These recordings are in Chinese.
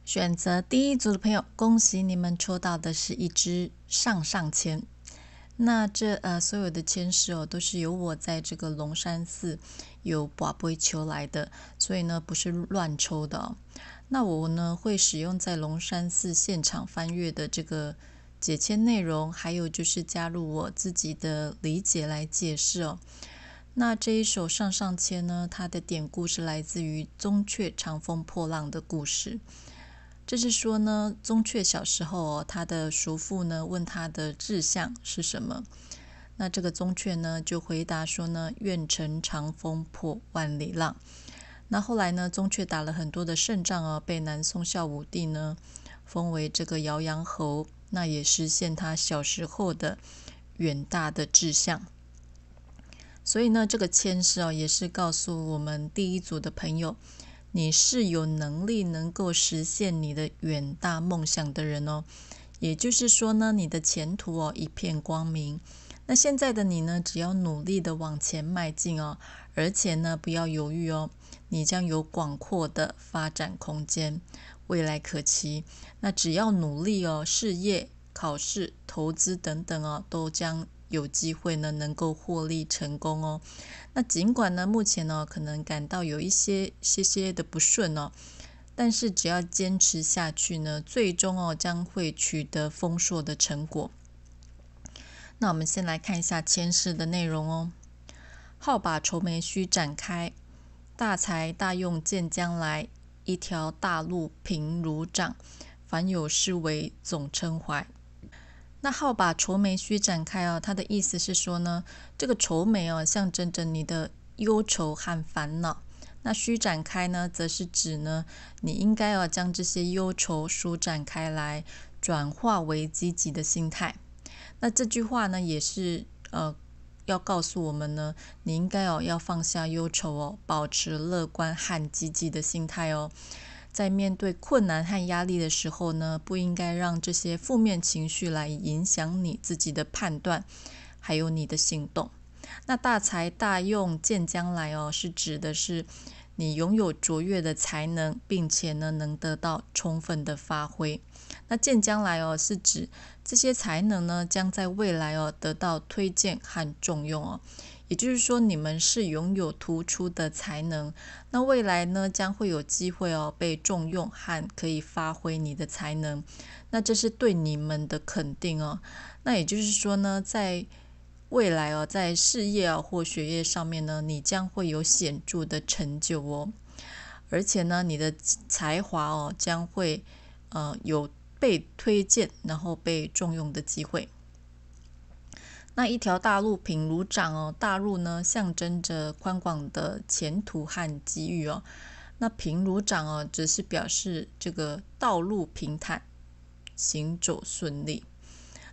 選擇第一組的朋友，恭喜你們抽到的是一支上上籤。那所有的籤詩都是由我在這個龍山寺有跋杯求來的，所以呢不是亂抽的哦。那我呢會使用在龍山寺現場翻閱的這個解籤內容，還有就是加入我自己的理解來解釋哦。那這一首上上籤呢，它的典故是來自於宗悫長風破浪的故事。這是說呢，宗悫小時候他的叔父呢問他的志向是什麼，那這個宗悫呢就回答說呢，願乘長風破萬里浪。那後來呢，宗悫打了很多的勝仗被南宋孝武帝呢封為這個遼陽侯，那也實現他小時候的遠大的志向。所以呢，這個籤詩也是告訴我們第一組的朋友，你是有能力能夠實現你的遠大夢想的人哦。也就是說呢，你的前途一片光明。那現在的你呢，只要努力的往前邁進哦，而且呢不要猶豫哦，你將有廣闊的發展空間，未來可期。那只要努力哦，事業、考試、投資等等都將有機會呢能夠獲利成功哦。那儘管呢目前可能感到有一些的不順哦，但是只要堅持下去呢，最終將會取得豐碩的成果。那我們先來看一下籤詩的內容哦。好把愁眉須展開，大才大用見將來，一條大路平如掌，凡有詩為總稱懷。那好把愁眉須展開它的意思是說呢，這個愁眉象徵着你的憂愁和煩惱。那須展開呢，則是指呢，你應該將這些憂愁舒展開來，轉化為積極的心態。那這句話呢，也是要告訴我們呢，你應該要放下憂愁保持樂觀和積極的心態哦。在面對困難和壓力的時候呢，不應該讓這些負面情緒來影響你自己的判斷，還有你的行動。那大才大用見將來是指的是你擁有卓越的才能，並且呢能得到充分的發揮。那見將來是指這些才能呢將在未來得到推薦和重用哦。也就是說，你們是擁有突出的才能，那未來呢將會有機會被重用和可以發揮你的才能，那這是對你們的肯定哦。那也就是說呢，在未來在事業或學業上面呢，你將會有顯著的成就哦，而且呢，你的才華將會有被推薦，然後被重用的機會。那一條大路平如掌大路呢象徵着寬廣的前途和機遇哦。那平如掌只是表示這個道路平坦，行走順利。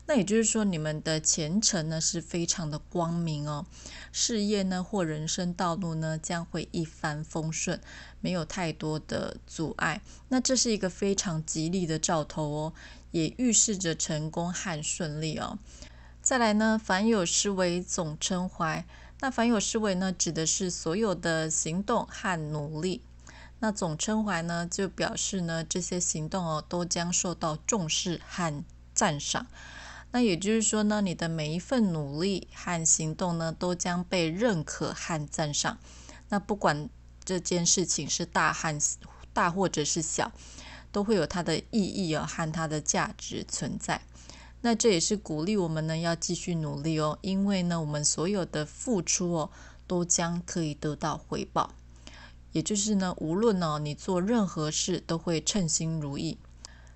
那也就是說，你們的前程呢是非常的光明哦，事業呢或人生道路呢將會一帆風順，沒有太多的阻礙。那這是一個非常吉利的兆頭哦，也預示着成功和順利哦。再來呢，凡有詩為總稱懷。那凡有詩為呢，指的是所有的行動和努力。那總稱懷呢，就表示呢，這些行動都將受到重視和讚賞。那也就是說呢，你的每一份努力和行動呢，都將被認可和讚賞。那不管這件事情是大或者是小，都會有它的意義和它的價值存在。那這也是鼓勵我們呢要繼續努力哦，因為呢我們所有的付出都將可以得到回報。也就是呢，無論你做任何事都會稱心如意。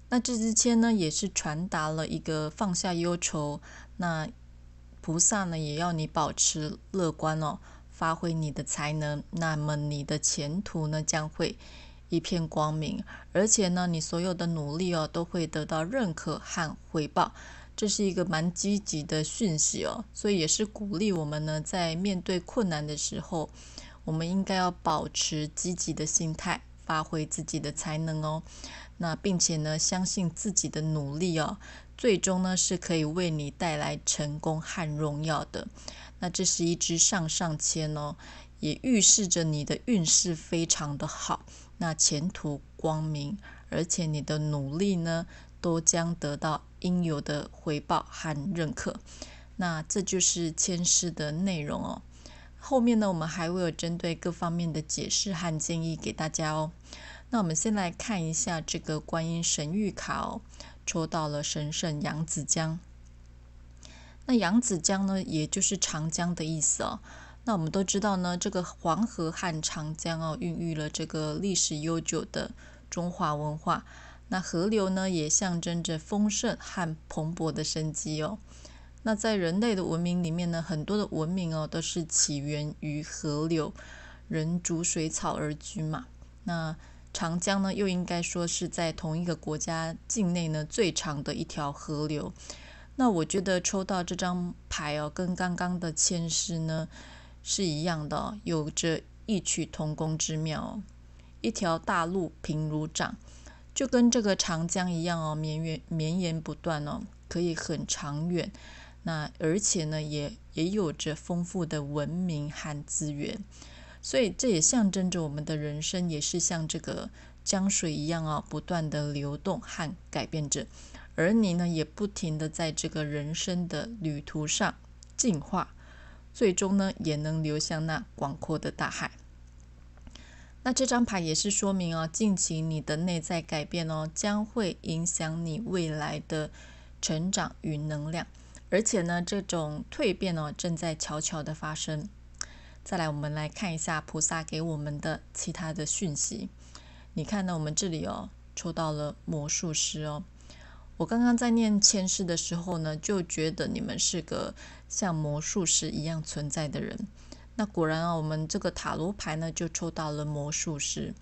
那這支籤呢也是傳達了一個放下憂愁，那菩薩呢也要你保持樂觀哦，發揮你的才能，那麼你的前途呢將會一片光明，而且呢你所有的努力都會得到認可和回報。這是一個蠻積極的訊息哦，所以也是鼓勵我們呢在面對困難的時候，我們應該要保持積極的心態，發揮自己的才能哦。那並且呢相信自己的努力最終呢是可以為你帶來成功和榮耀的。那這是一支上上籤哦，也預示着你的運勢非常的好，那前途光明，而且你的努力呢，都將得到應有的回報和認可。那這就是籤詩的內容哦。後面呢，我們還會有針對各方面的解釋和建議給大家哦。那我們先來看一下這個觀音神諭卡哦，抽到了神聖揚子江。那揚子江呢，也就是長江的意思哦。那我們都知道呢，這個黃河和長江哦，孕育了這個歷史悠久的中華文化。那河流呢，也象徵着豐盛和蓬勃的生機哦。那在人類的文明裡面呢，很多的文明哦，都是起源於河流，人逐水草而居嘛。那長江呢，又應該說是在同一個國家境內呢，最長的一條河流。那我覺得抽到這張牌哦，跟剛剛的籤詩呢是一樣的哦，有着異曲同工之妙哦。一條大路平如掌，就跟這個長江一樣哦，綿延不斷哦，可以很長遠。那而且呢，也有着豐富的文明和資源，所以這也象徵着我們的人生也是像這個江水一樣哦，不斷的流動和改變着。而你呢，也不停的在這個人生的旅途上進化，最終呢，也能流向那廣闊的大海。那這張牌也是說明哦，近期你的內在改變哦，將會影響你未來的成長與能量。而且呢，這種蛻變哦，正在悄悄的發生。再來，我們來看一下菩薩給我們的其他的訊息。你看呢，我們這裡哦，抽到了魔術師哦。我剛剛在念籤詩的時候呢，就覺得你們是個像魔術師一樣存在的人。那果然啊，我們這個塔羅牌呢，就抽到了魔術師。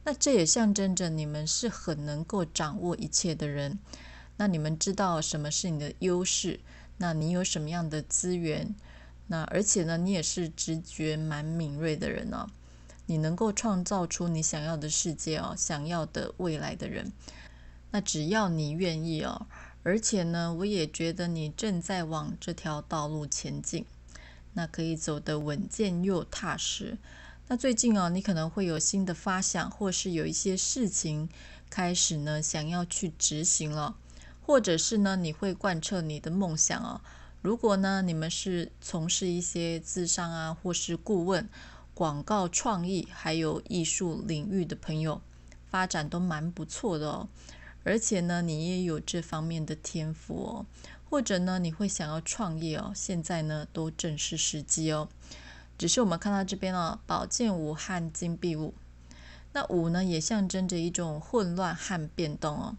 那這也象徵着你們是很能夠掌握一切的人。那你們知道什麼是你的優勢？那你有什麼樣的資源？那而且呢，你也是直覺蠻敏銳的人哦。你能夠創造出你想要的世界哦，想要的未來的人。那只要你願意哦，而且呢，我也覺得你正在往這條道路前進。那可以走得穩健又踏實。那最近哦，你可能會有新的發想，或是有一些事情開始呢，想要去執行了。或者是呢，你會貫徹你的夢想哦。如果呢，你們是從事一些諮商啊，或是顧問、廣告創意，還有藝術領域的朋友，發展都蠻不錯的哦。而且呢，你也有這方面的天賦哦。或者呢，你會想要創業哦，現在呢，都正是時機哦。只是我們看到這邊哦，寶劍五和金幣五，那五呢，也象徵着一種混亂和變動哦。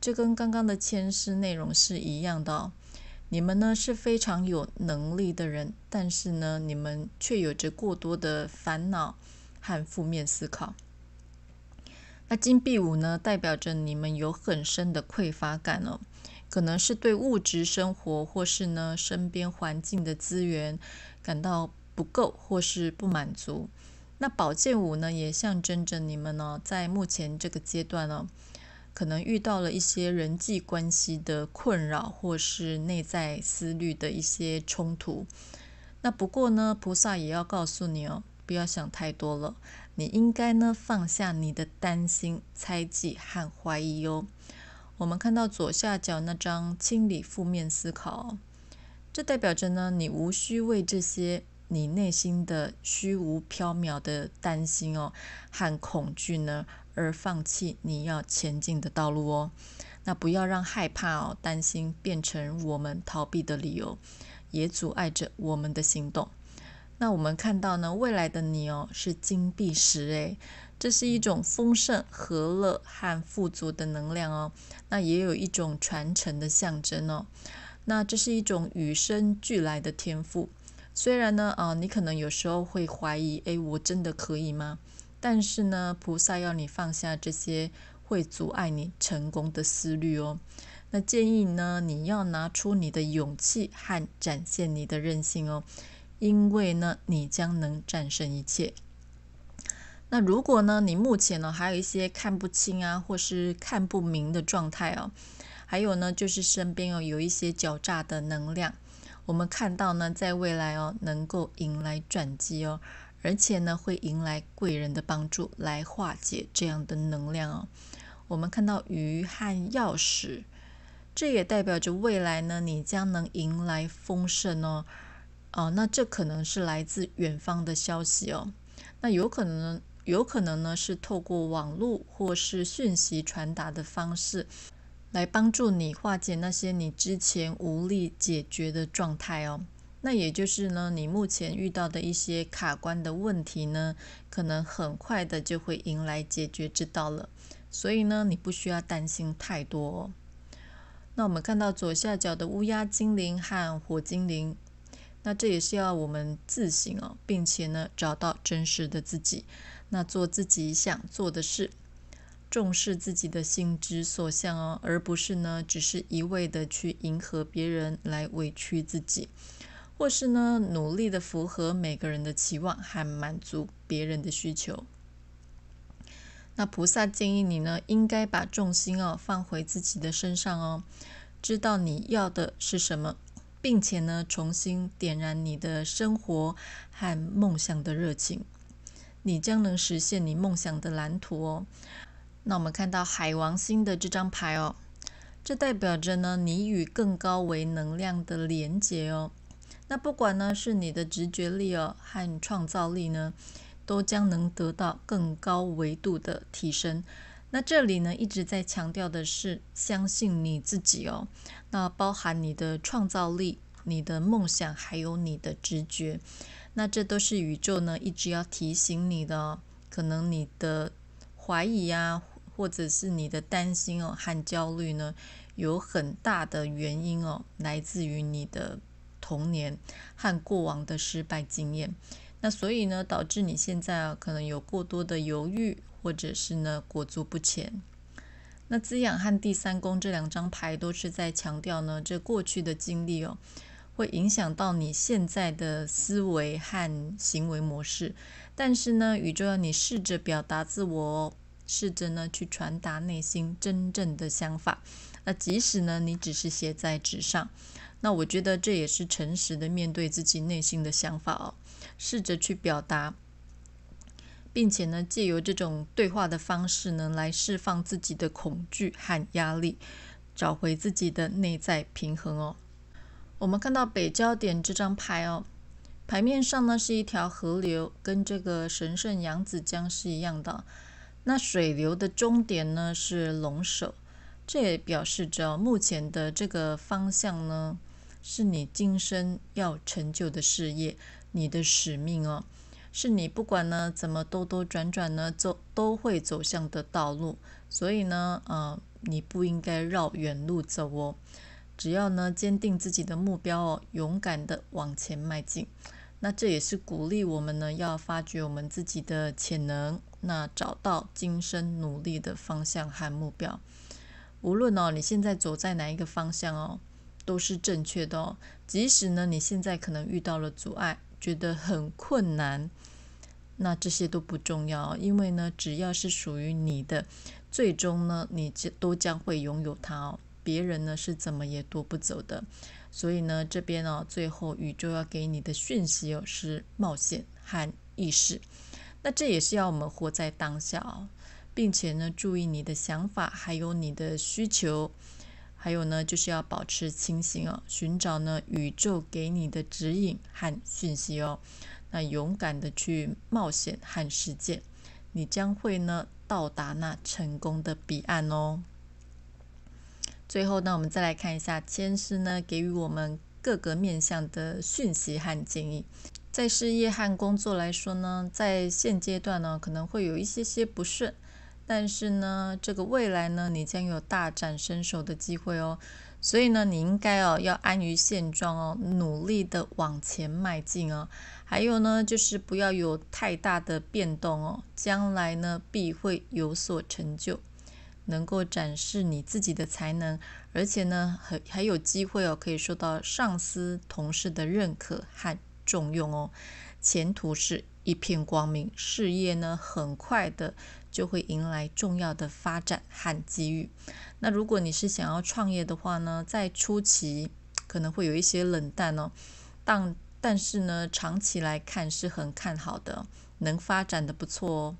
這跟剛剛的籤詩內容是一樣的哦。你們呢，是非常有能力的人，但是呢，你們卻有着過多的煩惱和負面思考。那金幣五呢，代表着你們有很深的匱乏感哦，可能是對物質生活或是呢身邊環境的資源感到不夠或是不滿足。那寶劍五呢，也象徵着你們呢，在目前這個階段呢，可能遇到了一些人際關係的困擾，或是內在思慮的一些衝突。那不過呢，菩薩也要告訴你哦，不要想太多了。你應該呢，放下你的擔心、猜忌和懷疑哦。我們看到左下角那張清理負面思考哦，這代表着呢，你無需為這些你內心的虛無縹緲的擔心哦和恐懼呢，而放棄你要前進的道路哦。那不要讓害怕哦、擔心變成我們逃避的理由，也阻礙着我們的行動。那我們看到呢，未來的你哦，是金幣十誒，這是一種豐盛、和樂和富足的能量哦。那也有一種傳承的象徵哦。那這是一種與生俱來的天賦。雖然呢，你可能有時候會懷疑，我真的可以嗎？但是呢，菩薩要你放下這些會阻礙你成功的思慮哦。那建議呢，你要拿出你的勇氣和展現你的韌性哦。因為呢，你將能戰勝一切。那如果呢，你目前呢還有一些看不清啊，或是看不明的狀態哦，還有呢，就是身邊哦有一些狡詐的能量，我們看到呢，在未來哦能夠迎來轉機哦，而且呢會迎來貴人的幫助來化解這樣的能量哦。我們看到魚和鑰匙，這也代表着未來呢，你將能迎來豐盛哦。那這可能是來自遠方的消息哦。那有可能呢是透過網絡或是訊息傳達的方式，來幫助你化解那些你之前無力解決的狀態哦。那也就是呢，你目前遇到的一些卡關的問題呢，可能很快的就會迎來解決之道了。所以呢，你不需要擔心太多哦。那我們看到左下角的烏鴉精靈和火精靈，那這也是要我們自省哦，並且呢，找到真實的自己，那做自己想做的事，重視自己的心之所向哦，而不是呢，只是一味的去迎合別人來委屈自己。或是呢，努力的符合每個人的期望和滿足別人的需求。那菩薩建議你呢，應該把重心放回自己的身上哦，知道你要的是什麼，並且呢，重新點燃你的生活和夢想的熱情，你將能實現你夢想的藍圖哦。那我們看到海王星的這張牌哦，這代表着呢，你與更高維能量的連結哦。那不管呢是你的直覺力和創造力呢，都將能得到更高維度的提升。那這裡呢一直在強調的是相信你自己哦，那包含你的創造力、你的夢想還有你的直覺。那這都是宇宙呢一直要提醒你的哦。可能你的懷疑啊，或者是你的擔心和焦慮呢，有很大的原因來自於你的童年和過往的失敗經驗，那所以呢，導致你現在可能有過多的猶豫，或者是呢裹足不前。那滋養和第三宮這兩張牌都是在強調呢，這過去的經歷會影響到你現在的思維和行為模式。但是呢，宇宙要你試着表達自我試着呢去傳達內心真正的想法。那即使呢你只是寫在紙上。那我覺得這也是誠實的面對自己內心的想法試着去表達，並且呢借由這種對話的方式呢來釋放自己的恐懼和壓力，找回自己的內在平衡我們看到北交點這張牌牌面上呢是一條河流，跟這個神聖揚子江是一樣的。那水流的終點呢是龍首，這也表示着目前的這個方向呢，是你今生要成就的事業，你的使命是你不管呢怎麼兜兜轉轉呢，都會走向的道路。所以呢，你不應該繞遠路走只要呢堅定自己的目標勇敢的往前邁進。那這也是鼓勵我們呢要發掘我們自己的潛能，那找到今生努力的方向和目標。無論你現在走在哪一個方向都是正確的即使呢你現在可能遇到了阻礙，覺得很困難，那這些都不重要因為呢只要是屬於你的，最終呢你都將會擁有它別人呢是怎麼也奪不走的。所以呢這邊最後宇宙要給你的訊息是冒險和意識。那這也是要我們活在當下並且呢注意你的想法還有你的需求。還有呢，就是要保持清醒尋找呢宇宙給你的指引和訊息那勇敢的去冒險和實踐，你將會呢到達那成功的彼岸最後呢，我們再來看一下籤詩呢給予我們各個面向的訊息和建議。在事業和工作來說呢，在現階段呢可能會有一些不順。但是呢，這個未來呢，你將有大展身手的機會所以呢，你應該要安於現狀努力的往前邁進還有呢，就是不要有太大的變動將來呢必會有所成就，能夠展示你自己的才能，而且呢還有機會可以受到上司、同事的認可和重用前途是一片光明，事業呢很快的就會迎來重要的發展和機遇。那如果你是想要創業的話呢，在初期可能會有一些冷淡但是呢長期來看是很看好的，能發展的不錯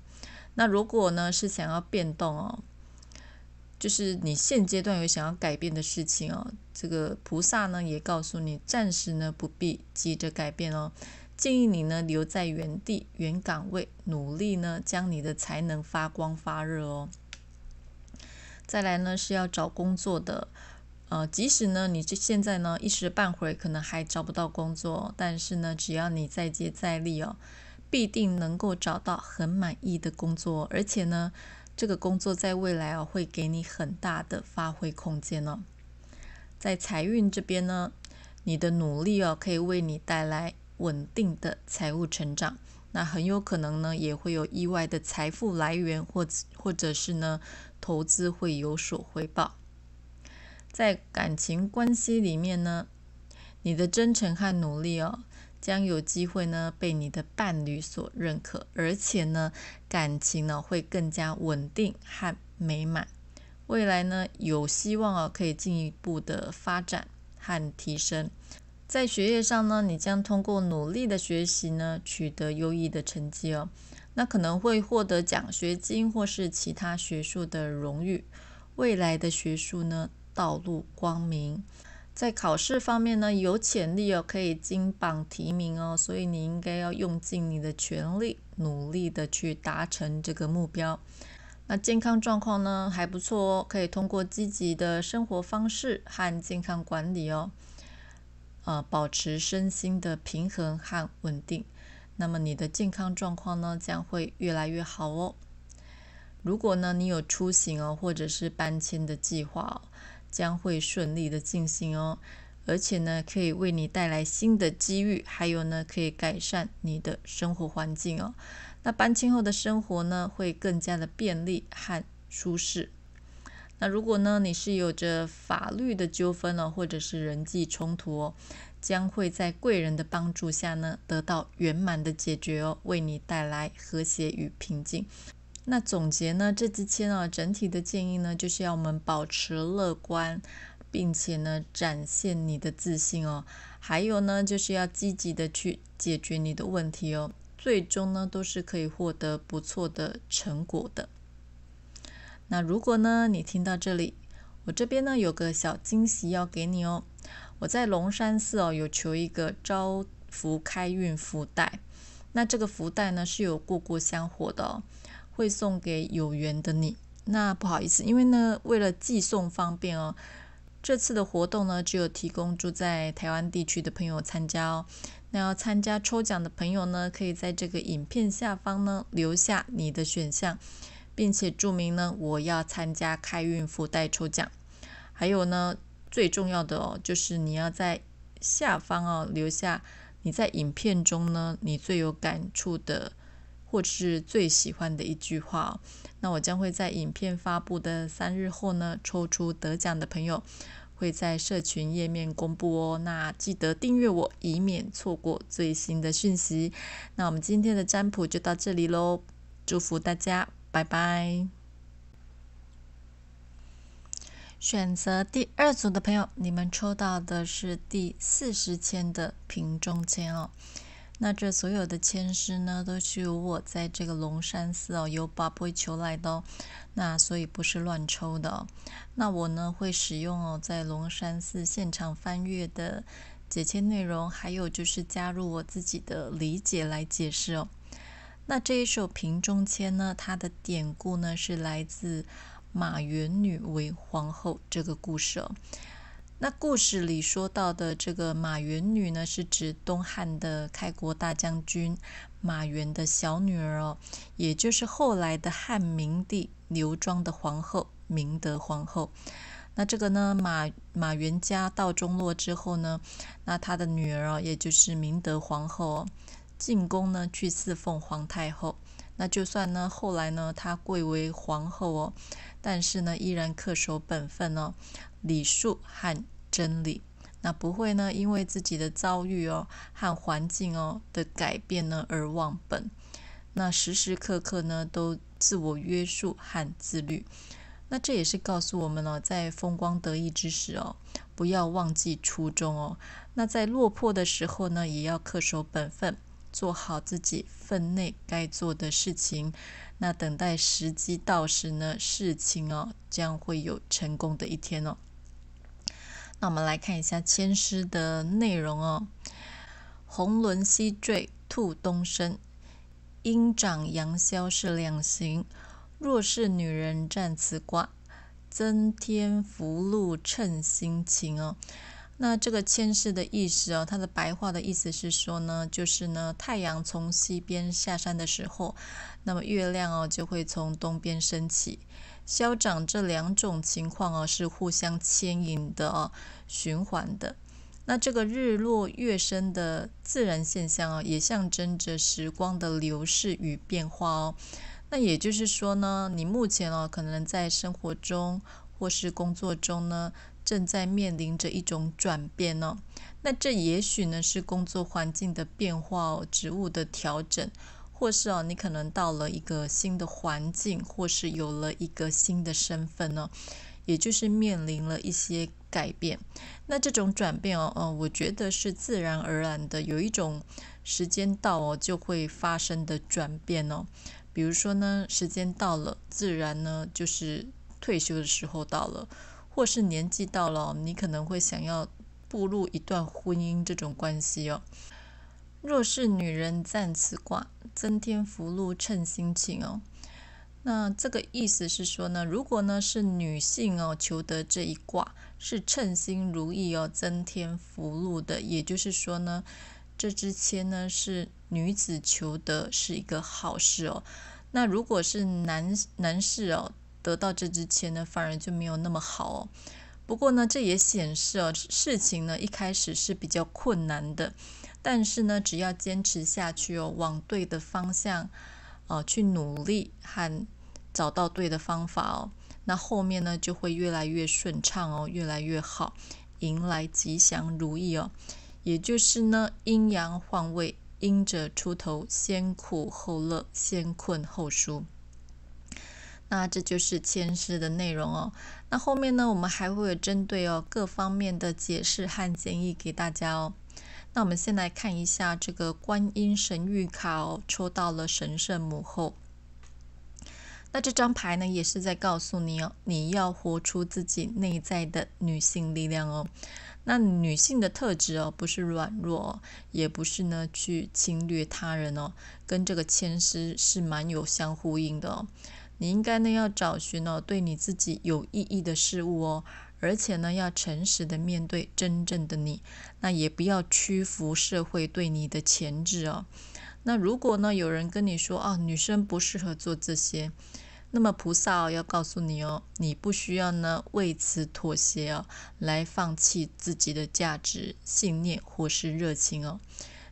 那如果呢是想要變動就是你現階段有想要改變的事情哦，這個菩薩呢也告訴你，暫時呢不必急着改變哦，建議你呢留在原地原崗位，努力呢將你的才能發光發熱哦。再來呢是要找工作的，即使呢你現在呢一時半會可能還找不到工作，但是呢只要你再接再厲哦，必定能夠找到很滿意的工作，而且呢這個工作在未來會給你很大的發揮空間哦。在財運這邊呢，你的努力可以為你帶來穩定的財務成長，那很有可能呢也會有意外的財富來源，或者是呢投資會有所回報。在感情關係裡面呢，你的真誠和努力將有機會呢被你的伴侶所認可，而且呢感情呢會更加穩定和美滿。未來呢有希望可以進一步的發展和提升。在學業上呢，你將通過努力的學習呢取得優異的成績哦，那可能會獲得獎學金或是其他學術的榮譽。未來的學術呢道路光明。在考試方面呢，有潛力可以金榜題名哦，所以你應該要用盡你的全力，努力的去達成這個目標。那健康狀況呢還不錯哦，可以通過積極的生活方式和健康管理保持身心的平衡和穩定。那麼你的健康狀況呢將會越來越好哦。如果呢你有出行或者是搬遷的計劃將會順利的進行哦，而且呢可以為你帶來新的機遇，還有呢可以改善你的生活環境哦。那搬遷後的生活呢會更加的便利和舒適。那如果呢你是有着法律的糾紛或者是人際衝突將會在貴人的幫助下呢得到圓滿的解決為你帶來和諧與平靜。那總結呢，這支籤整體的建議呢，就是要我們保持樂觀，並且呢，展現你的自信哦。還有呢，就是要積極的去解決你的問題哦。最終呢，都是可以獲得不錯的成果的。那如果呢，你聽到這裡，我這邊呢有個小驚喜要給你哦。我在龍山寺有求一個招福開運福袋。那這個福袋呢是有過香火的哦。會送給有緣的你。那不好意思，因為呢，為了寄送方便哦，這次的活動呢，只有提供住在台灣地區的朋友參加哦。那要參加抽獎的朋友呢，可以在這個影片下方呢留下你的選項，並且注明呢我要參加開運福袋抽獎。還有呢，最重要的就是你要在下方留下你在影片中呢你最有感觸的，或是最喜歡的一句話。那我將會在影片發布的3日後呢，抽出得獎的朋友，會在社群頁面公布哦。那記得訂閱我，以免錯過最新的訊息。那我們今天的占卜就到這裡嘍，祝福大家，拜拜。選擇第2組的朋友，你們抽到的是第40籤的瓶中籤哦。那這所有的籤詩呢，都是由我在這個龍山寺由跋杯求來的哦。那所以不是亂抽的哦。那我呢會使用在龍山寺現場翻閱的解籤內容，還有就是加入我自己的理解來解釋哦。那這一首瓶中籤呢，它的典故呢是來自馬元女為皇後這個故事哦。那故事裡說到的這個馬元女呢，是指東漢的開國大將軍馬援的小女兒哦，也就是後來的漢明帝劉莊的皇後明德皇後。那這個呢，馬援家道中落之後呢，那他的女兒也就是明德皇後進宮呢去侍奉皇太後。那就算呢後來呢她貴為皇後但是呢依然恪守本分禮數和真理，那不會呢因為自己的遭遇和環境的改變呢而忘本，那時時刻刻呢都自我約束和自律。那這也是告訴我們在風光得意之時不要忘記初衷那在落魄的時候呢也要恪守本分，做好自己分內該做的事情。那等待時機到時呢，事情將會有成功的一天哦。那我們來看一下籤詩的內容哦。紅輪西墜兔東升，鷹掌陽消是兩行。若是女人占此卦，增添福祿稱辛勤哦。那這個籤詩的意思它的白話的意思是說呢，就是呢，太陽從西邊下山的時候，那麼月亮就會從東邊升起。消長這兩種情況是互相牽引的循環的。那這個日落月升的自然現象也象徵着時光的流逝與變化哦。那也就是說呢，你目前可能在生活中或是工作中呢，正在面臨着一種轉變哦。那這也許呢是工作環境的變化職務的調整，或是你可能到了一個新的環境，或是有了一個新的身份哦，也就是面臨了一些改變。那這種轉變我覺得是自然而然的，有一種時間到就會發生的轉變哦。比如說呢，時間到了，自然呢就是退休的時候到了，或是年紀到了，你可能會想要步入一段婚姻這種關係哦。若是女人占此卦，增添福祿稱辛勤哦。那這個意思是說呢，如果呢是女性求得這一卦，是稱心如意增添福祿的，也就是說呢，這支籤呢是女子求得是一個好事哦。那如果是男士得到這支籤呢，反而就沒有那麼好哦。不過呢，這也顯示事情呢一開始是比較困難的，但是呢，只要堅持下去往對的方向去努力和找到對的方法那後面呢就會越來越順暢越來越好，迎來吉祥如意也就是呢，陰陽換位，陰者出頭，先苦後樂，先困後舒。那這就是籤詩的內容那後面呢，我們還會有針對各方面的解釋和建議給大家那我們先來看一下這個觀音神諭卡抽到了神聖母後。那這張牌呢，也是在告訴你你要活出自己內在的女性力量那女性的特質不是軟弱也不是呢去侵略他人跟這個籤詩是蠻有相呼應的你應該呢要找尋對你自己有意義的事物而且呢要誠實的面對真正的你，那也不要屈服社會對你的鉗制那如果呢有人跟你說女生不適合做這些，那麼菩薩要告訴你你不需要呢為此妥協來放棄自己的價值、信念或是熱情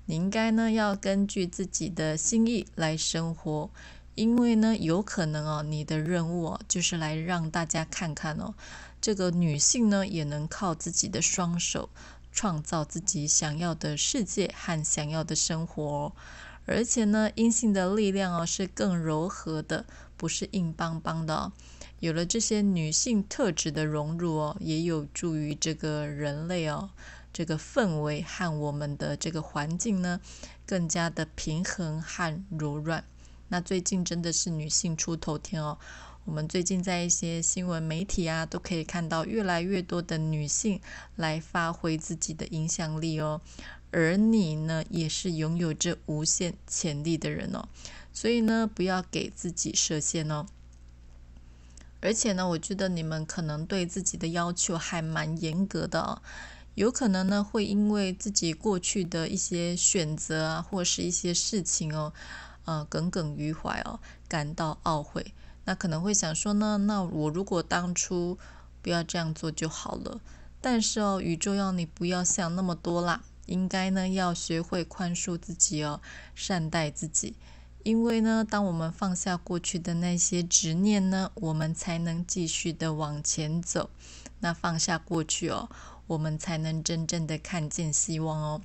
你應該呢要根據自己的心意來生活，因為呢有可能你的任務就是來讓大家看看這個女性呢也能靠自己的雙手創造自己想要的世界和想要的生活而且呢陰性的力量是更柔和的，不是硬邦邦的有了這些女性特質的融入也有助於這個人類這個氛圍和我們的這個環境呢更加的平衡和柔軟。那最近真的是女性出頭天我們最近在一些新聞媒體都可以看到越來越多的女性來發揮自己的影響力而你呢也是擁有着無限潛力的人所以呢不要給自己設限而且呢我覺得你們可能對自己的要求還蠻嚴格的有可能呢會因為自己過去的一些選擇或是一些事情耿耿於懷感到懊悔，那可能會想說呢，那我如果當初不要這樣做就好了。但是宇宙要你不要想那麼多啦，應該呢要學會寬恕自己善待自己。因為呢，當我們放下過去的那些執念呢，我們才能繼續的往前走。那放下過去我們才能真正的看見希望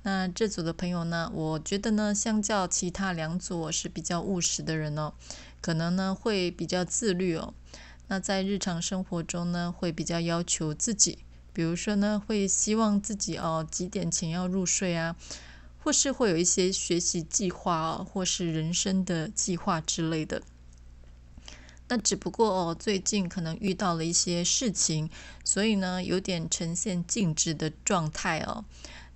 那這組的朋友呢，我覺得呢，相較其他兩組是比較務實的人可能呢會比較自律那在日常生活中呢，會比較要求自己，比如說呢，會希望自己幾點前要入睡或是會有一些學習計劃或是人生的計劃之類的。那只不過最近可能遇到了一些事情，所以呢有點呈現靜止的狀態哦。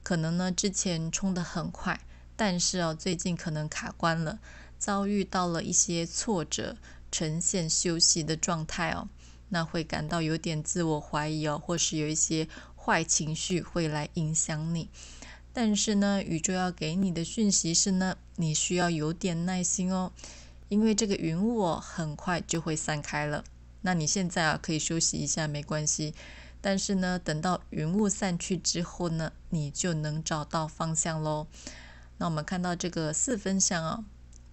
可能呢之前衝得很快，但是最近可能卡關了，遭遇到了一些挫折，呈現休息的狀態哦。那會感到有點自我懷疑或是有一些壞情緒會來影響你。但是呢，宇宙要給你的訊息是呢，你需要有點耐心哦。因為這個雲霧很快就會散開了。那你現在可以休息一下沒關係，但是呢等到雲霧散去之後呢，你就能找到方向咯。那我們看到這個4分相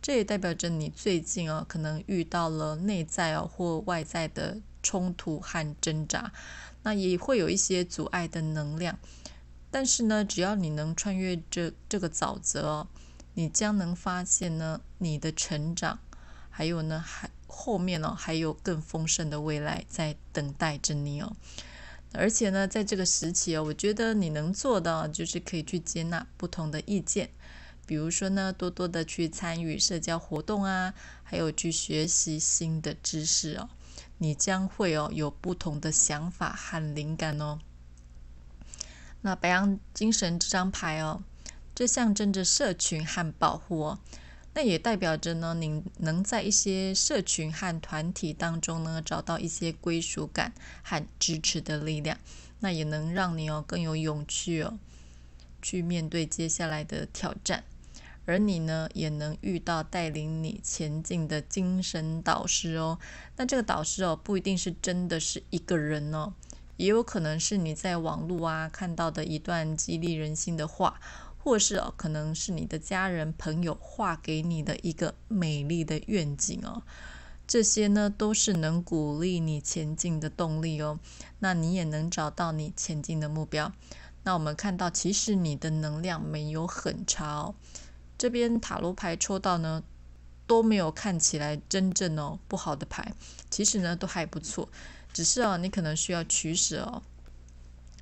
這也代表着你最近可能遇到了內在或外在的衝突和掙扎，那也會有一些阻礙的能量。但是呢，只要你能穿越這個沼澤你將能發現呢，你的成長，還有呢，後面還有更豐盛的未來在等待着你哦。而且呢，在這個時期我覺得你能做的就是可以去接納不同的意見，比如說呢，多多的去參與社交活動還有去學習新的知識你將會有不同的想法和靈感哦。那白羊精神這張牌這象徵着社群和保護那也代表着呢，你能在一些社群和團體當中呢，找到一些歸屬感和支持的力量，那也能讓你更有勇氣去面對接下來的挑戰。而你呢，也能遇到帶領你前進的精神導師那這個導師不一定是真的是一個人也有可能是你在網絡看到的一段激勵人心的話，或是可能是你的家人朋友畫給你的一個美麗的願景這些呢都是能鼓勵你前進的動力那你也能找到你前進的目標。那我們看到其實你的能量沒有很差這邊塔羅牌抽到呢都沒有看起來真正不好的牌，其實呢都還不錯，只是你可能需要取捨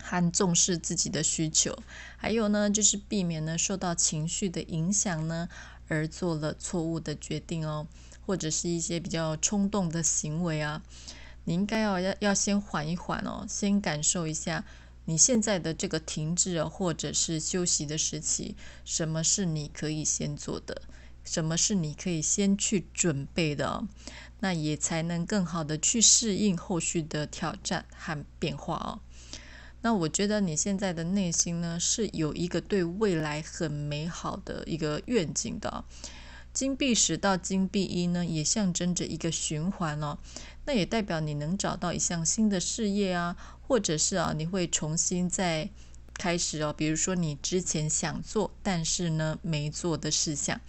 和重視自己的需求，還有呢就是避免呢受到情緒的影響呢而做了錯誤的決定或者是一些比較衝動的行為你應该要先緩一緩先感受一下你現在的這個停滯或者是休息的時期，什麼是你可以先做的，什麼是你可以先去準備的那也才能更好的去適應後續的挑戰和變化那我覺得你現在的內心呢是有一個對未來很美好的一個願景的金幣10到金幣1呢也象徵着一個循環那也代表你能找到一項新的事業或者是你會重新再開始比如說你之前想做但是呢沒做的事項，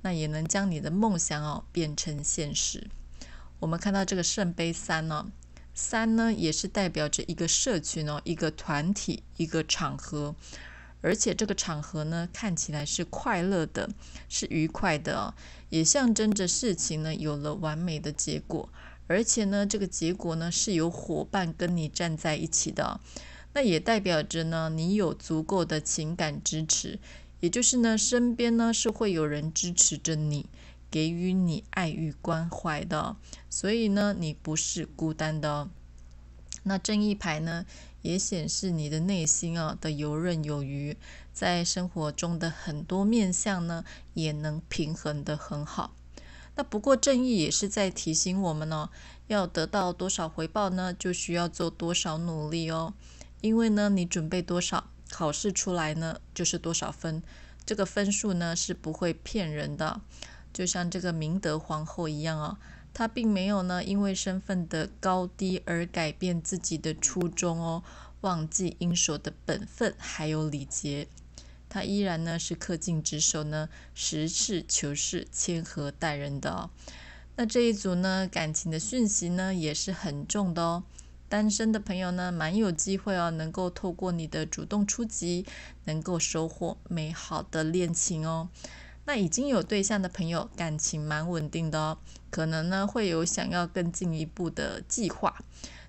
那也能將你的夢想變成現實。我們看到這個聖杯3 3呢也是代表着一個社群一個團體，一個場合，而且這個場合呢看起來是快樂的，是愉快的也象徵着事情呢有了完美的結果，而且呢這個結果呢是有夥伴跟你站在一起的那也代表着呢你有足夠的情感支持，也就是呢身邊呢是會有人支持着你，給予你愛與關懷的所以呢你不是孤單的那正義牌呢也顯示你的內心的游刃有餘，在生活中的很多面向呢也能平衡得很好。那不過正義也是在提醒我們要得到多少回報呢就需要做多少努力因為呢你準備多少，考試出來呢就是多少分，這個分數呢是不會騙人的。就像這個明德皇後一樣她並沒有呢因為身份的高低而改變自己的初衷忘記應守的本分還有禮節，她依然呢是恪盡職守呢，實事求是，謙和待人的那這一組呢感情的訊息呢也是很重的單身的朋友呢蠻有機會能夠透過你的主動出擊，能夠收穫美好的戀情那已經有對象的朋友感情蠻穩定的可能呢會有想要更進一步的計劃，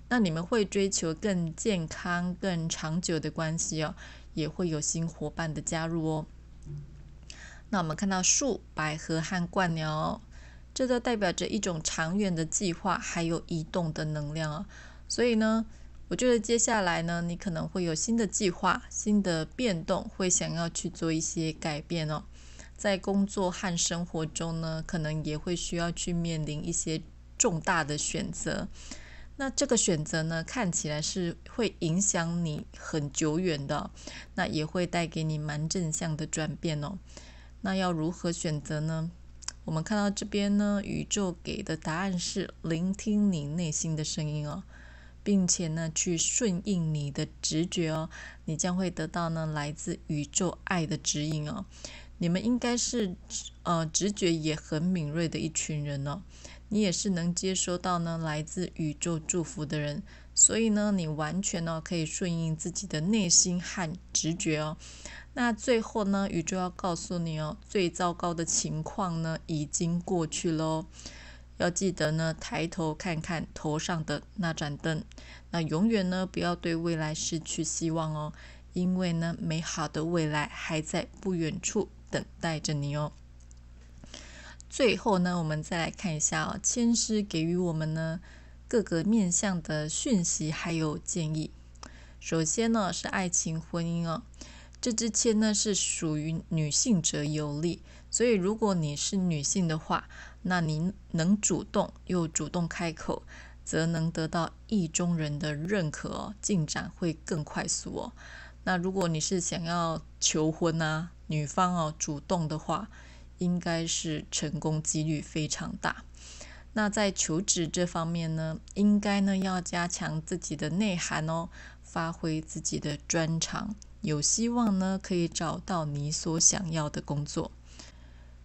那你們會追求更健康更長久的關係也會有新夥伴的加入那我們看到樹、百合和鸛鳥，這都代表着一種長遠的計劃，還有移動的能量。所以呢，我覺得接下來呢，你可能會有新的計劃、新的變動，會想要去做一些改變哦。在工作和生活中呢，可能也會需要去面臨一些重大的選擇。那這個選擇呢，看起來是會影響你很久遠的，那也會帶給你蠻正向的轉變哦。那要如何選擇呢？我們看到這邊呢，宇宙給的答案是聆聽你內心的聲音哦，並且呢，去順應你的直覺哦，你將會得到呢來自宇宙愛的指引哦。你們應該是直覺也很敏銳的一群人哦，你也是能接收到呢來自宇宙祝福的人，所以呢，你完全可以順應自己的內心和直覺哦。那最後呢，宇宙要告訴你哦，最糟糕的情況呢已經過去了哦。要記得呢，抬頭看看頭上的那盞燈，那永遠呢不要對未來失去希望哦，因為呢，美好的未來還在不遠處等待着你哦。最後呢，我們再來看一下哦，籤詩給予我們呢各個面向的訊息還有建議。首先呢是愛情婚姻哦。這支籤呢是屬於女性者有利，所以如果你是女性的話，那你能主動又主動開口，則能得到意中人的認可哦，進展會更快速哦。那如果你是想要求婚啊，女方主動的話，應該是成功幾率非常大。那在求職這方面呢，應該呢要加強自己的內涵哦，發揮自己的專長。有希望呢，可以找到你所想要的工作。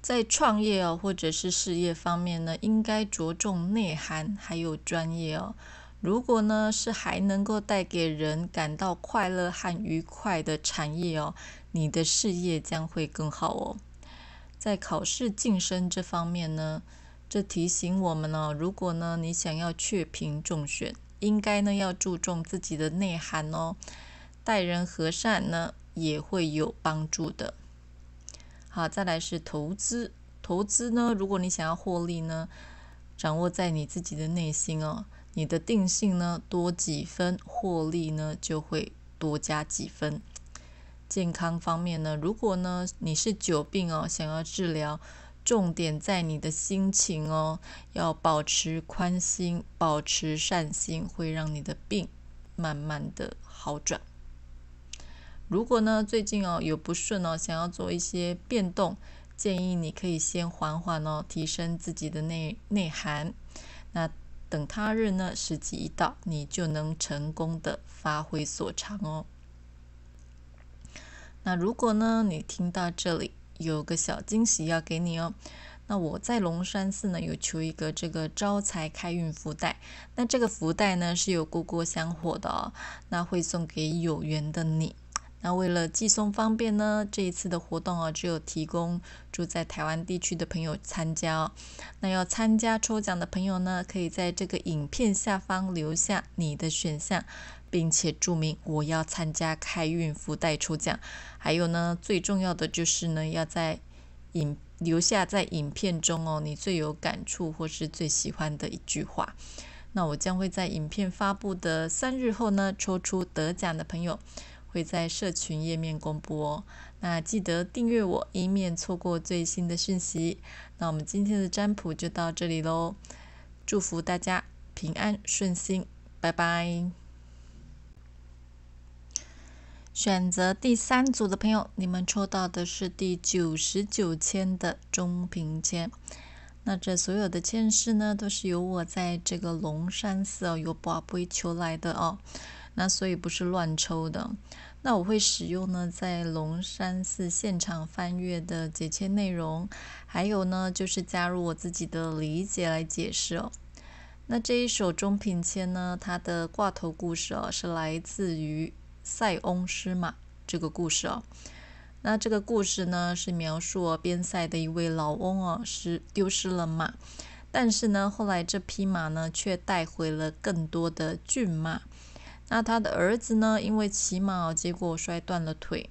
在創業或者是事業方面呢，應該着重內涵還有專業哦。如果呢是還能夠帶給人感到快樂和愉快的產業哦，你的事業將會更好哦。在考試晉升這方面呢，這提醒我們哦，如果呢你想要確評中選，應該呢要注重自己的內涵哦。待人和善呢，也會有幫助的。好，再來是投資。投資呢，如果你想要獲利呢，掌握在你自己的內心哦。你的定性呢，多幾分，獲利呢就會多加幾分。健康方面呢，如果呢你是久病哦，想要治療，重點在你的心情哦，要保持寬心，保持善心，會讓你的病慢慢的好轉。如果呢最近有不順想要做一些變動，建議你可以先緩緩提升自己的內涵。那等他日呢時機一到，你就能成功的發揮所長哦。那如果呢你聽到這裡，有個小驚喜要給你哦。那我在龍山寺呢有求一個這個招財開運福袋，那這個福袋呢是有蟈蟈香火的哦，那會送給有緣的你。那為了寄送方便呢，這一次的活動只有提供住在台灣地區的朋友參加哦。那要參加抽獎的朋友呢，可以在這個影片下方留下你的選項，並且注明我要參加開運福袋抽獎。還有呢，最重要的就是呢，要在留下在影片中你最有感觸或是最喜歡的一句話。那我將會在影片發布的3日後呢，抽出得獎的朋友，會在社群頁面公布哦。那記得訂閱我，以免錯過最新的訊息。那我們今天的占卜就到這裡嘍，祝福大家平安順心，拜拜。選擇第3組的朋友，你們抽到的是第99籤的中平籤。那這所有的籤詩呢，都是由我在這個龍山寺由跋杯求來的哦。那所以不是亂抽的。那我會使用呢，在龍山寺現場翻閱的解籤內容，還有呢，就是加入我自己的理解來解釋哦。那這一首中平籤呢，它的掛頭故事是來自於塞翁失馬這個故事哦。那這個故事呢，是描述邊塞的一位老翁是丟失了馬，但是呢，後來這匹馬呢，卻帶回了更多的駿馬。那他的兒子呢，因為騎馬結果摔斷了腿，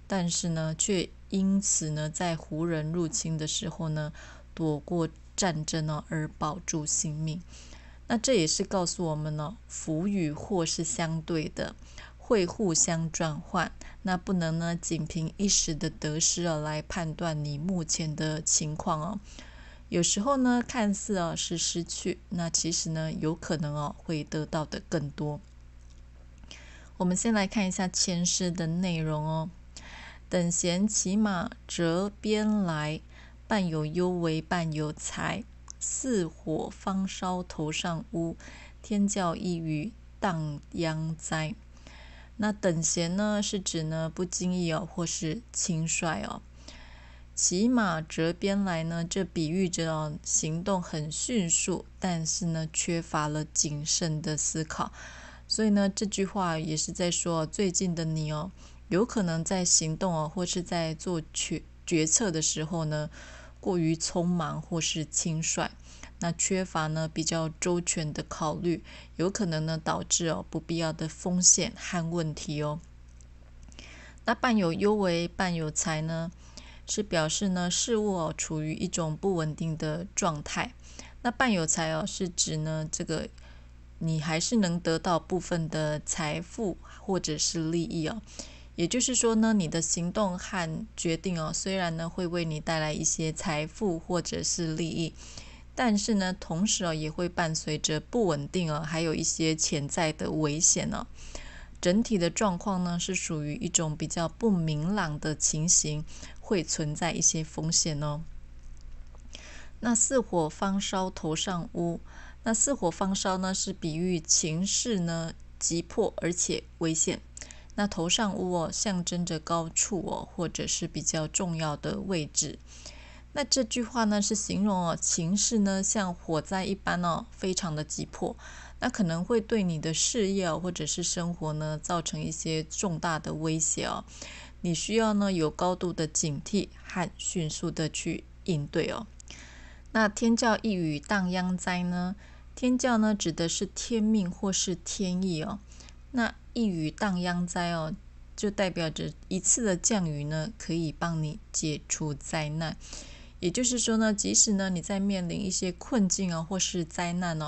但是呢，卻因此呢，在胡人入侵的時候呢，躲過戰爭而保住性命。那這也是告訴我們呢，福與禍是相對的，會互相轉換。那不能呢，僅憑一時的得失來判斷你目前的情況。有時候呢，看似是失去，那其實呢，有可能會得到的更多。我們先來看一下籤詩的內容。等閒騎馬折鞭來，半有幽為半有才。似火方燒頭上烏，天教一語蕩殃哉。那等閒呢，是指呢不經意或是輕率。騎馬折鞭來呢，這比喻着行動很迅速，但是呢缺乏了謹慎的思考。所以呢，這句話也是在說，最近的你有可能在行動或是在做決策的時候呢，過於匆忙或是輕率，那缺乏呢比較周全的考慮，有可能呢導致不必要的風險和問題。那半有幽為半有才呢，是表示呢事物處於一種不穩定的狀態。那半有才是指呢這個你還是能得到部分的財富或者是利益。也就是說呢，你的行動和決定雖然呢會為你帶來一些財富或者是利益，但是呢同時也會伴隨着不穩定還有一些潛在的危險。整體的狀況呢是屬於一種比較不明朗的情形，會存在一些風險。那似火方燒頭上烏，那似火方燒呢是比喻情勢呢急迫而且危險。那頭上烏象徵着高處或者是比較重要的位置。那這句話呢是形容情勢呢像火災一般非常的急迫，那可能會對你的事業或者是生活呢造成一些重大的威脅。你需要呢有高度的警惕和迅速的去應對。那天教一語蕩殃哉呢？天教呢指的是天命或是天意。那一語蕩殃哉就代表着一次的降雨呢，可以幫你解除災難。也就是說呢，即使呢你在面臨一些困境或是災難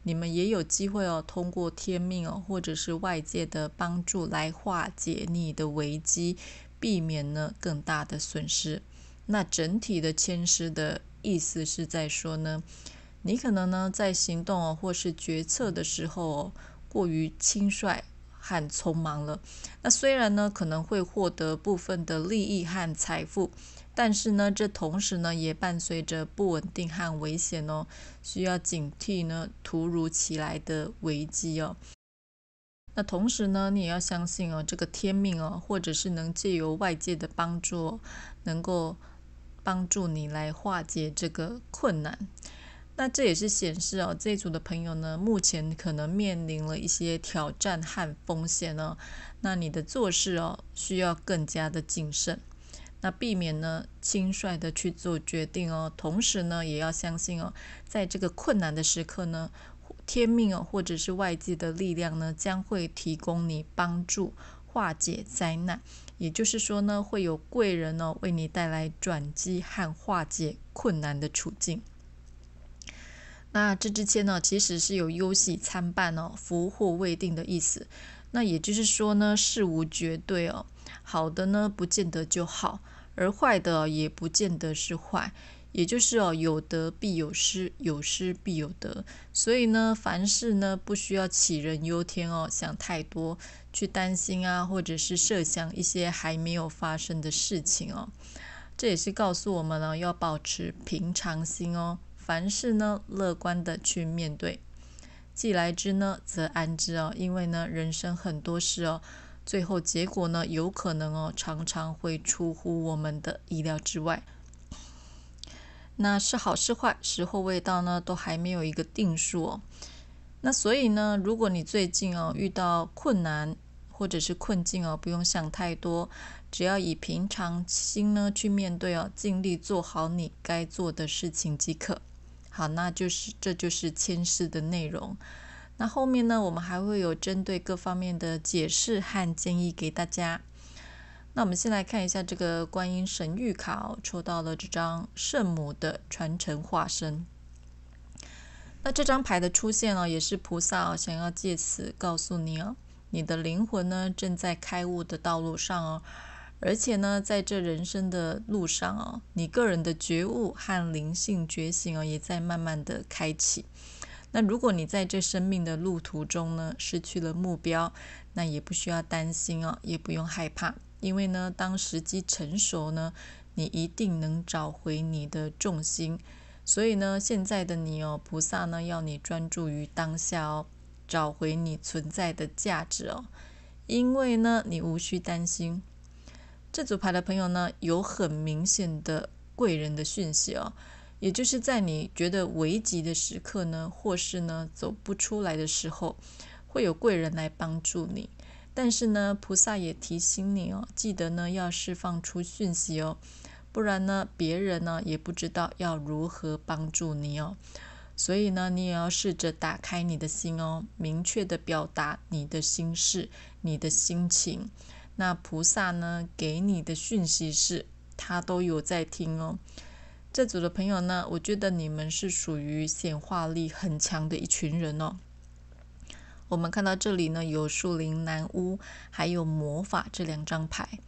你們也有機會通過天命或者是外界的幫助來化解你的危機，避免呢更大的損失。那整體的籤詩的意思是在說呢，你可能呢在行動或是決策的時候過於輕率和匆忙了。那雖然呢可能會獲得部分的利益和財富，但是呢這同時呢也伴隨着不穩定和危險需要警惕呢突如其來的危機。那同時呢你也要相信這個天命或者是能借由外界的幫助能夠幫助你來化解這個困難。那這也是顯示這一組的朋友呢，目前可能面臨了一些挑戰和風險。那你的做事需要更加的謹慎，那避免呢輕率的去做決定。同時呢也要相信在這個困難的時刻呢，天命或者是外界的力量呢，將會提供你幫助，化解災難。也就是說呢，會有貴人為你帶來轉機和化解困難的處境。那這支籤呢，其實是有憂喜參半福禍未定的意思。那也就是說呢，事無絕對好的呢不見得就好，而壞的也不見得是壞。也就是有得必有失，有失必有得。所以呢，凡事呢不需要杞人憂天想太多，去擔心或者是設想一些還沒有發生的事情。這也是告訴我們要保持平常心凡事呢樂觀的去面對。既來之呢則安之因為呢人生很多事最後結果呢有可能常常會出乎我們的意料之外。那是好是壞，時候未到呢都還沒有一個定數。那所以呢，如果你最近遇到困難或者是困境不用想太多，只要以平常心呢去面對盡力做好你該做的事情即可。好，那這就是籤詩的內容。那後面呢，我們還會有針對各方面的解釋和建議給大家。那我們先來看一下這個觀音神諭卡哦，抽到了這張聖母的傳承化身。那這張牌的出現哦，也是菩薩想要借此告訴你哦，你的靈魂呢正在開悟的道路上哦，而且呢，在這人生的路上哦，你個人的覺悟和靈性覺醒哦，也在慢慢的開啟。那如果你在這生命的路途中呢，失去了目標，那也不需要擔心哦，也不用害怕，因為呢，當時機成熟呢，你一定能找回你的重心。所以呢，現在的你哦，菩薩呢要你專注於當下哦，找回你存在的價值哦。因為呢，你無需擔心。這組牌的朋友呢，有很明顯的貴人的訊息哦，也就是在你覺得危急的時刻呢，或是呢走不出來的時候，會有貴人來幫助你。但是呢，菩薩也提醒你哦，記得呢要釋放出訊息哦。不然呢，別人呢也不知道要如何幫助你哦。所以呢，你也要試着打開你的心哦，明確的表達你的心事、你的心情。那菩薩呢給你的訊息是，他都有在聽哦。這組的朋友呢，我覺得你們是屬於顯化力很強的一群人哦。我們看到這裡呢，有樹靈男巫，還有魔法這兩張牌。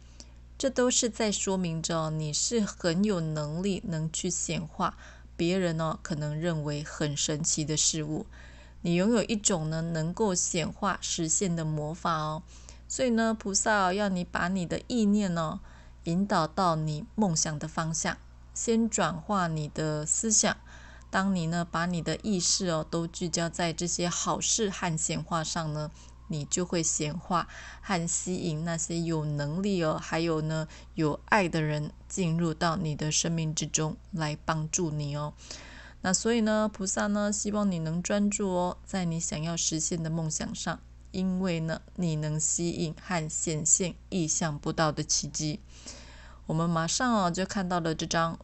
這都是在說明着你是很有能力能去顯化別人可能認為很神奇的事物。你擁有一種呢能夠顯化實現的魔法哦。所以呢，菩薩要你把你的意念引導到你夢想的方向，先轉化你的思想。當你呢把你的意識都聚焦在這些好事和顯化上呢，你就會顯化和吸引那些有能力還有呢有愛的人進入到你的生命之中來幫助你哦。那所以呢，菩薩呢希望你能專注在你想要實現的夢想上，因為呢你能吸引和顯現意想不到的奇蹟。我們馬上就看到了這張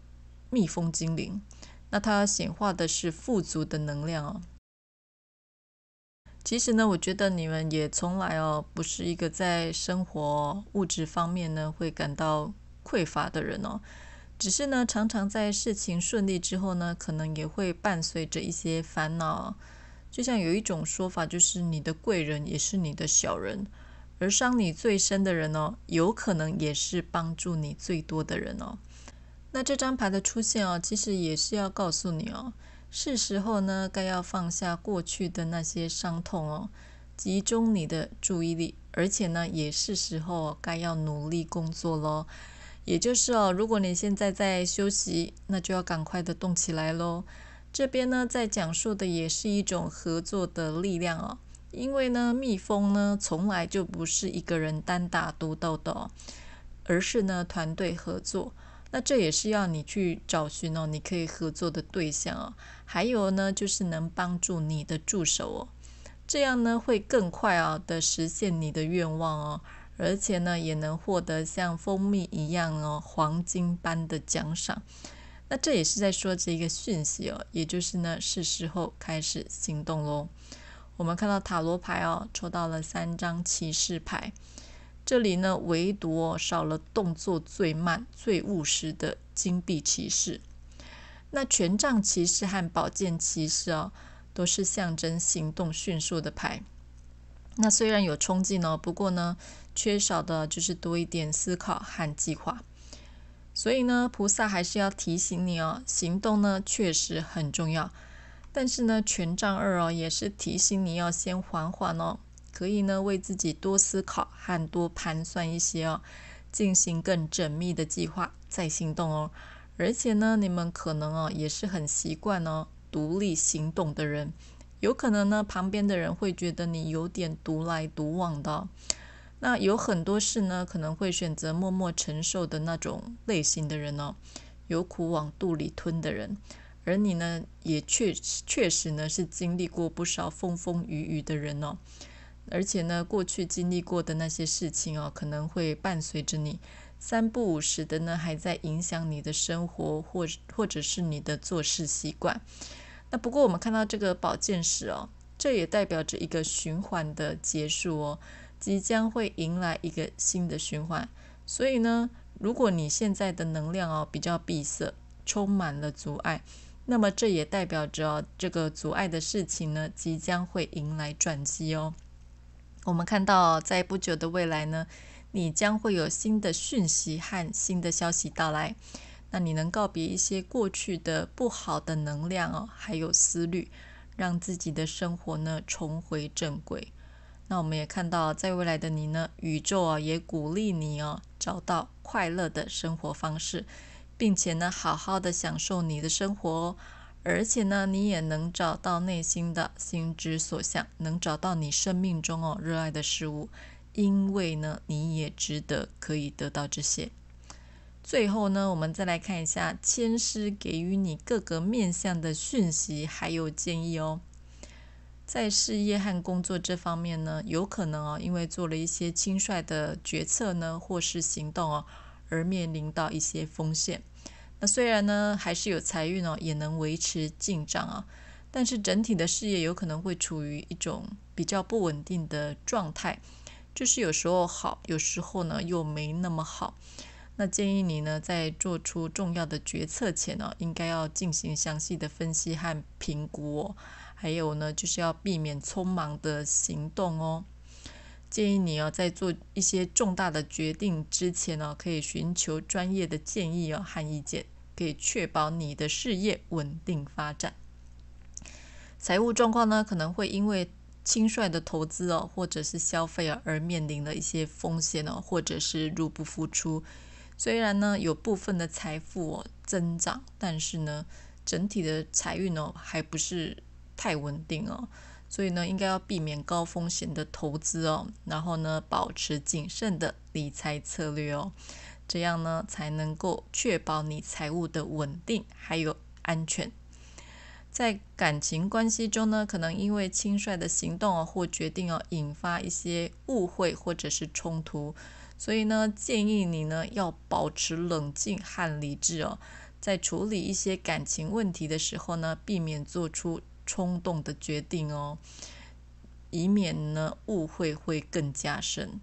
蜜蜂精靈，那它顯化的是富足的能量哦。其實呢，我覺得你們也從來不是一個在生活物質方面呢會感到匱乏的人哦。只是呢，常常在事情順利之後呢，可能也會伴隨着一些煩惱。就像有一種說法，就是你的貴人也是你的小人，而傷你最深的人有可能也是幫助你最多的人哦。那這張牌的出現其實也是要告訴你是時候呢，該要放下過去的那些傷痛集中你的注意力，而且呢，也是時候該要努力工作咯。也就是如果你現在在休息，那就要趕快的動起來咯。這邊呢，在講述的也是一種合作的力量因為呢，蜜蜂呢，從來就不是一個人單打獨鬥的而是呢，團隊合作。那這也是要你去找尋你可以合作的對象還有呢，就是能幫助你的助手這樣呢會更快的實現你的願望而且呢也能獲得像蜂蜜一樣黃金般的獎賞。那這也是在說這一個訊息也就是呢是時候開始行動咯。我們看到塔羅牌抽到了3張騎士牌。這裡呢，唯獨少了動作最慢、最務實的金幣騎士。那權杖騎士和寶劍騎士都是象徵行動迅速的牌。那雖然有衝勁不過呢，缺少的就是多一點思考和計劃。所以呢，菩薩還是要提醒你行動呢確實很重要。但是呢，權杖2也是提醒你要先緩緩可以呢，為自己多思考和多盤算一些進行更縝密的計劃再行動而且呢，你們可能也是很習慣獨立行動的人，有可能呢，旁邊的人會覺得你有點獨來獨往的那有很多事呢，可能會選擇默默承受的那種類型的人有苦往肚裡吞的人。而你呢，也確實呢是經歷過不少風風雨雨的人而且呢，過去經歷過的那些事情可能會伴隨着你3不5時的呢，還在影響你的生活或者是你的做事習慣。那不過我們看到這個寶劍十這也代表着一個循環的結束即將會迎來一個新的循環。所以呢，如果你現在的能量比較閉塞，充滿了阻礙，那麼這也代表着這個阻礙的事情呢，即將會迎來轉機哦。我們看到在不久的未來呢，你將會有新的訊息和新的消息到來，那你能告別一些過去的不好的能量還有思慮，讓自己的生活呢重回正軌。那我們也看到在未來的你呢，宇宙也鼓勵你找到快樂的生活方式，並且呢好好的享受你的生活而且呢你也能找到內心的心之所向，能找到你生命中熱愛的事物，因為呢你也值得可以得到這些。最後呢，我們再来看一下籤詩給予你各個面向的訊息還有建議哦。在事業和工作這方面呢，有可能因為做了一些輕率的決策呢，或是行動而面臨到一些風險。那雖然呢還是有財運也能維持進賬但是整體的事業有可能會處於一種比較不穩定的狀態，就是有時候好，有時候呢又沒那麼好。那建議你呢在做出重要的決策前應該要進行詳細的分析和評估還有呢，就是要避免匆忙的行動哦。建議你在做一些重大的決定之前可以尋求專業的建議和意見，可以確保你的事業穩定發展。財務狀況呢，可能會因為輕率的投資或者是消費而面臨了一些風險或者是入不敷出。雖然呢有部分的財富增長，但是呢整體的財運還不是太穩定所以呢應該要避免高風險的投資然後呢保持謹慎的理財策略這樣呢才能夠確保你財務的穩定還有安全。在感情關係中呢，可能因為輕率的行動或決定引發一些誤會或者是衝突，所以呢建議你呢要保持冷靜和理智在處理一些感情問題的時候呢，避免做出衝動的決定以免呢誤會會更加深。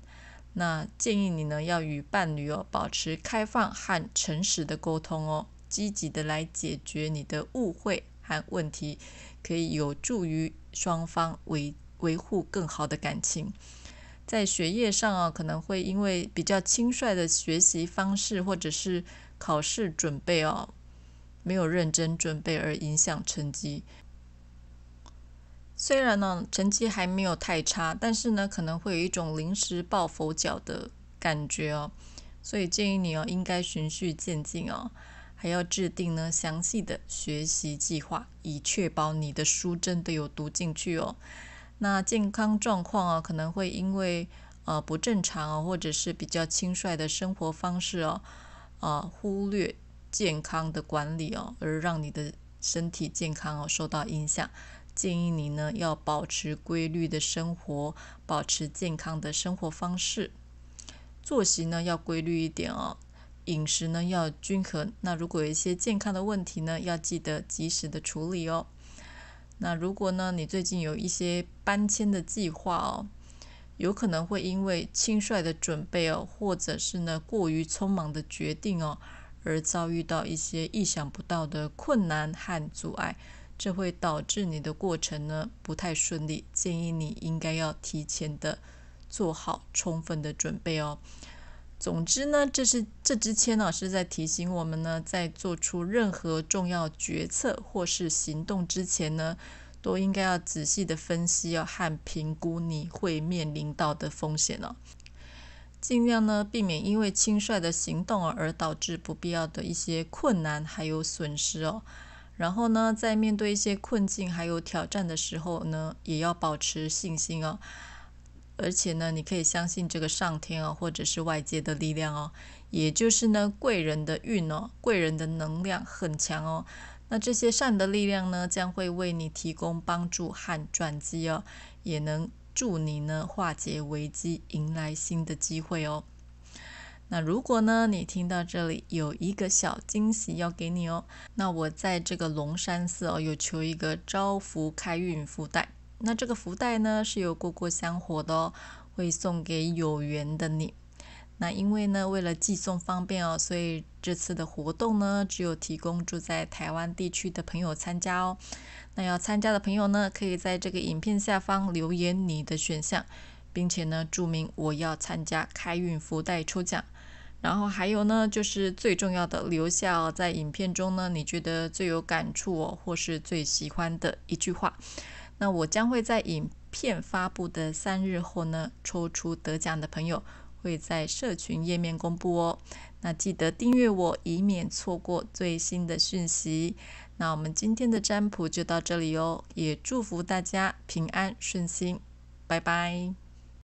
那建議你呢要與伴侶保持開放和誠實的溝通積極的來解決你的誤會和問題，可以有助於雙方維護更好的感情。在學業上可能會因為比較輕率的學習方式或者是考試準備沒有認真準備而影響成績。雖然成績還沒有太差，但是呢可能會有一種臨時抱佛腳的感覺所以建議你應該循序漸進還要制定呢詳細的學習計劃，以確保你的書真的有讀進去那健康狀況可能會因為不正常或者是比較輕率的生活方式忽略健康的管理而讓你的身體健康受到影響。建議你呢要保持規律的生活，保持健康的生活方式，作息呢要規律一點飲食呢要均衡。那如果有一些健康的問題呢，要記得及時的處理那如果呢你最近有一些搬遷的計劃有可能會因為輕率的準備或者是呢過於匆忙的決定而遭遇到一些意想不到的困難和阻礙，這會導致你的過程呢不太順利。建議你應該要提前的做好充分的準備總之呢，這支籤是在提醒我們呢，在做出任何重要決策或是行動之前呢，都應該要仔細的分析和評估你會面臨到的風險盡量呢避免因為輕率的行動而導致不必要的一些困難還有損失然後呢，在面對一些困境還有挑戰的時候呢，也要保持信心而且呢，你可以相信這個上天或者是外界的力量也就是呢，貴人的運貴人的能量很強那這些善的力量呢，將會為你提供幫助和轉機也能助你呢化解危機，迎來新的機會那如果呢，你聽到這裡有一個小驚喜要給你那我在這個龍山寺有求一個招福開運福袋。那這個福袋呢是有過香火的會送給有緣的你。那因為呢，為了寄送方便哦，所以這次的活動呢，只有提供住在台灣地區的朋友參加哦。那要參加的朋友呢，可以在這個影片下方留言你的選項，並且呢，注明我要參加開運福袋抽獎。然後還有呢，就是最重要的，留下哦，在影片中呢，你覺得最有感觸哦，或是最喜歡的一句話。那我將會在影片發布的3日後呢，抽出得獎的朋友，會在社群頁面公布哦。那記得訂閱我，以免錯過最新的訊息。那我們今天的占卜就到這裡哦，也祝福大家平安順心，拜拜。